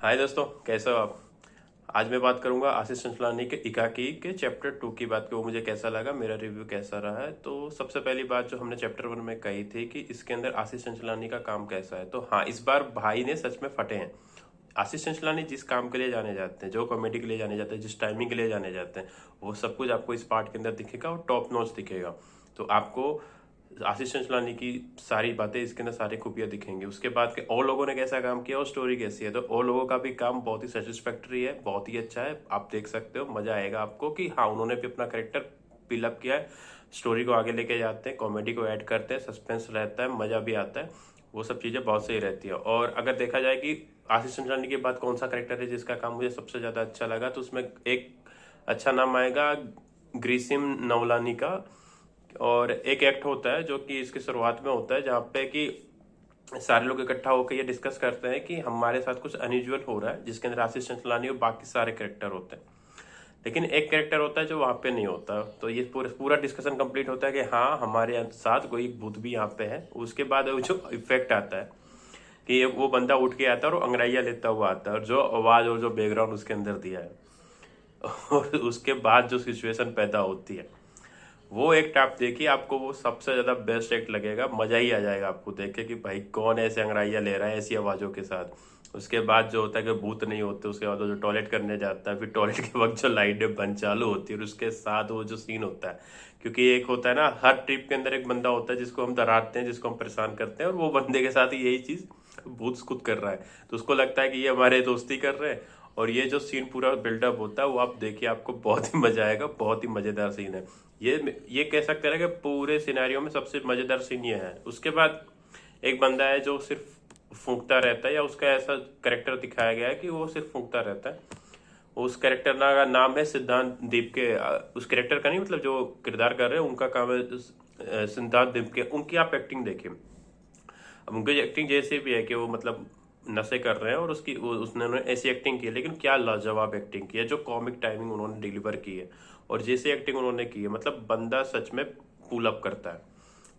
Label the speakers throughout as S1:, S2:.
S1: हाय दोस्तों, कैसे हो आप। आज मैं बात करूंगा आशीष चंचलानी के इकाकी के चैप्टर 2 की बात, कि वो मुझे कैसा लगा, मेरा रिव्यू कैसा रहा है। तो सबसे पहली बात जो हमने चैप्टर 1 में कही थी कि इसके अंदर आशीष चंचलानी का काम कैसा है, तो हाँ, इस बार भाई ने सच में फटे हैं। आशीष चंचलानी जिस काम के लिए जाने जाते हैं, जो कॉमेडी के लिए जाने जाते हैं, जिस टाइमिंग के लिए जाने जाते हैं, वो सब कुछ आपको इस पार्ट के अंदर दिखेगा और टॉप नॉच दिखेगा। तो आपको आशीष चंचलानी की सारी बातें इसके अंदर, सारी खूबियां दिखेंगी। उसके बाद के और लोगों ने कैसा काम किया और स्टोरी कैसी है, तो और लोगों का भी काम बहुत ही सेटिस्फैक्टरी है, बहुत ही अच्छा है। आप देख सकते हो, मजा आएगा आपको कि हाँ, उन्होंने भी अपना कैरेक्टर पिलअप किया है, स्टोरी को आगे लेके जाते हैं, कॉमेडी को ऐड करते हैं, सस्पेंस रहता है, मजा भी आता है। वो सब चीजें बहुत सही रहती है। और अगर देखा जाए कि आशीष चंचलानी के बाद कौन सा कैरेक्टर है जिसका काम मुझे सबसे ज्यादा अच्छा लगा, तो उसमें एक अच्छा नाम आएगा ग्रीसिम नवलानी का। और एक एक्ट होता है जो कि इसकी शुरुआत में होता है, जहाँ पे कि सारे लोग इकट्ठा होकर ये डिस्कस करते हैं कि हमारे साथ कुछ अनयूजुअल हो रहा है, जिसके अंदर आशीष चंचलानी और बाकी सारे कैरेक्टर होते हैं। लेकिन एक कैरेक्टर होता है जो वहां पे नहीं होता। तो ये पूरा पूरा डिस्कशन कंप्लीट होता है कि हाँ, हमारे साथ कोई भूत भी यहाँ पे है। उसके बाद वो जो इफेक्ट आता है कि वो बंदा उठ के आता है और अंग्रेजिया लेता हुआ आता है, और जो आवाज और जो बैकग्राउंड उसके अंदर दिया है और उसके बाद जो सिचुएशन पैदा होती है, वो एक्ट आप देखिए, आपको वो सबसे ज्यादा बेस्ट एक्ट लगेगा। मजा ही आ जाएगा आपको देख के कि भाई कौन ऐसे अंग्रेजियां ले रहा है ऐसी आवाजों के साथ। उसके बाद जो होता है कि भूत नहीं होते, उसके बाद वो जो टॉयलेट करने जाता है, फिर टॉयलेट के वक्त जो लाइटें बंद चालू होती है, और उसके साथ वो जो सीन होता है, क्योंकि एक होता है ना, हर ट्रिप के अंदर एक बंदा होता है जिसको हम डराते हैं, जिसको हम परेशान करते हैं, और वो बंदे के साथ ही यही चीज भूत खुद कर रहा है। तो उसको लगता है कि ये हमारे दोस्ती कर रहे हैं। और ये जो सीन पूरा बिल्डअप होता है, वो आप देखिए, आपको बहुत ही मजा आएगा, बहुत ही मजेदार सीन है। ये कह सकते हैं कि पूरे सिनेरियो में सबसे मजेदार सीन ये है। उसके बाद एक बंदा है जो सिर्फ फूंकता रहता है, या उसका ऐसा करेक्टर दिखाया गया है कि वो सिर्फ फूंकता रहता है। उस कैरेक्टर का नाम है सिद्धांत दीप के। उस कैरेक्टर का नहीं, मतलब जो किरदार कर रहे हैं उनका काम है सिद्धांत दीप के। उनकी आप एक्टिंग देखिए। अब उनकी एक्टिंग जैसे भी है कि वो मतलब नशे कर रहे हैं, और उसने ऐसी एक्टिंग की है, लेकिन क्या लाजवाब एक्टिंग की है, जो कॉमिक टाइमिंग उन्होंने डिलीवर की है और जैसे एक्टिंग उन्होंने की है, मतलब बंदा सच में पुल अप करता है।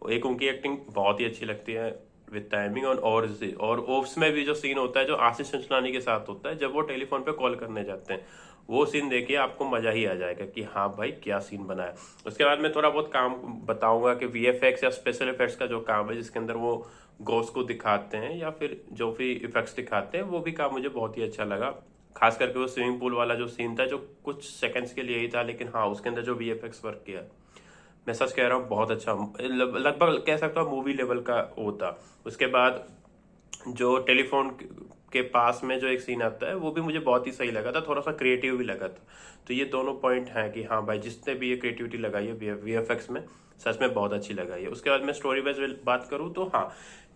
S1: और एक उनकी एक्टिंग बहुत ही अच्छी लगती है विद टाइमिंग। और उसमें भी जो सीन होता है जो आशीष चंचलानी के साथ होता है, जब वो टेलीफोन पे कॉल करने जाते हैं, वो सीन देखिए, आपको मजा ही आ जाएगा कि हाँ भाई, क्या सीन बना है। उसके बाद मैं थोड़ा बहुत काम बताऊंगा कि वीएफएक्स या स्पेशल इफेक्ट्स का जो काम है, जिसके अंदर वो गोस्ट को दिखाते हैं या फिर जो भी इफेक्ट्स दिखाते हैं, वो भी काम मुझे बहुत ही अच्छा लगा। खास करके वो स्विमिंग पूल वाला जो सीन था, जो कुछ सेकंड्स के लिए ही था, लेकिन हाँ, उसके अंदर जो वीएफएक्स वर्क किया, मैं सच कह रहा हूँ, बहुत अच्छा, लगभग कह सकता हूँ मूवी लेवल का वो था। उसके बाद जो टेलीफोन के पास में जो एक सीन आता है, वो भी मुझे बहुत ही सही लगा था, थोड़ा सा क्रिएटिव भी लगा था। तो ये दोनों पॉइंट हैं कि हाँ भाई, जिसने भी ये क्रिएटिविटी लगाई है वीएफएक्स में, सच में बहुत अच्छी लगाई है। उसके बाद मैं स्टोरी वाइज बात करूँ तो हाँ,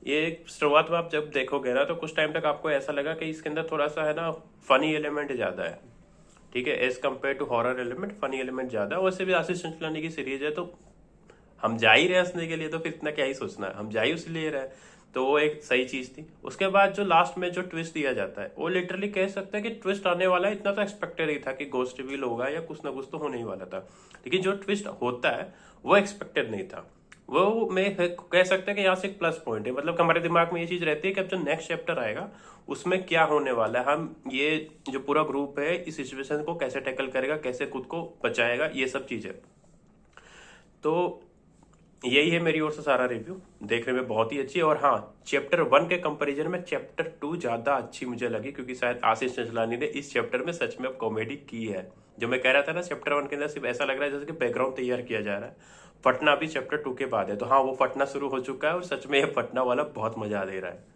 S1: ये शुरुआत में आप जब देखोगे ना, तो कुछ टाइम तक आपको ऐसा लगा कि इसके अंदर थोड़ा सा है ना, फनी एलिमेंट ज्यादा है। ठीक है, as compare to horror element, funny element ज्यादा है। वैसे भी आशीष चंचलानी की सीरीज है, तो हम जा ही रहे हैं हंसने के लिए, तो फिर इतना क्या ही सोचना है, हम जा ही उसलिए रहे हैं। तो वो एक सही चीज थी। उसके बाद जो लास्ट में जो ट्विस्ट दिया जाता है, वो लिटरली कह सकते हैं कि ट्विस्ट आने वाला है, इतना तो एक्सपेक्टेड ही था कि गोस्ट रिवील होगा या कुछ ना कुछ तो होने ही वाला था। लेकिन जो ट्विस्ट होता है, वो एक्सपेक्टेड नहीं था। वो मैं कह सकते हैं कि यहाँ से एक प्लस पॉइंट है, मतलब हमारे दिमाग में ये चीज रहती है कि अब जो नेक्स्ट चैप्टर आएगा, उसमें क्या होने वाला है, हम ये जो पूरा ग्रुप है इस सिचुएशन को कैसे टैकल करेगा, कैसे खुद को बचाएगा, ये सब चीजें। तो यही है मेरी ओर से सारा रिव्यू। देखने में बहुत ही अच्छी है। और हाँ, चैप्टर 1 के कंपैरिजन में चैप्टर 2 ज्यादा अच्छी मुझे लगी, क्योंकि शायद आशीष चंचलानी ने इस चैप्टर में सच में कॉमेडी की है। जो मैं कह रहा था ना, चैप्टर 1 के अंदर सिर्फ ऐसा लग रहा है जैसे कि बैकग्राउंड तैयार किया जा रहा है, फटना भी चैप्टर 2 के बाद है। तो हाँ, वो फटना शुरू हो चुका है, और सच में ये फटना वाला बहुत मजा दे रहा है।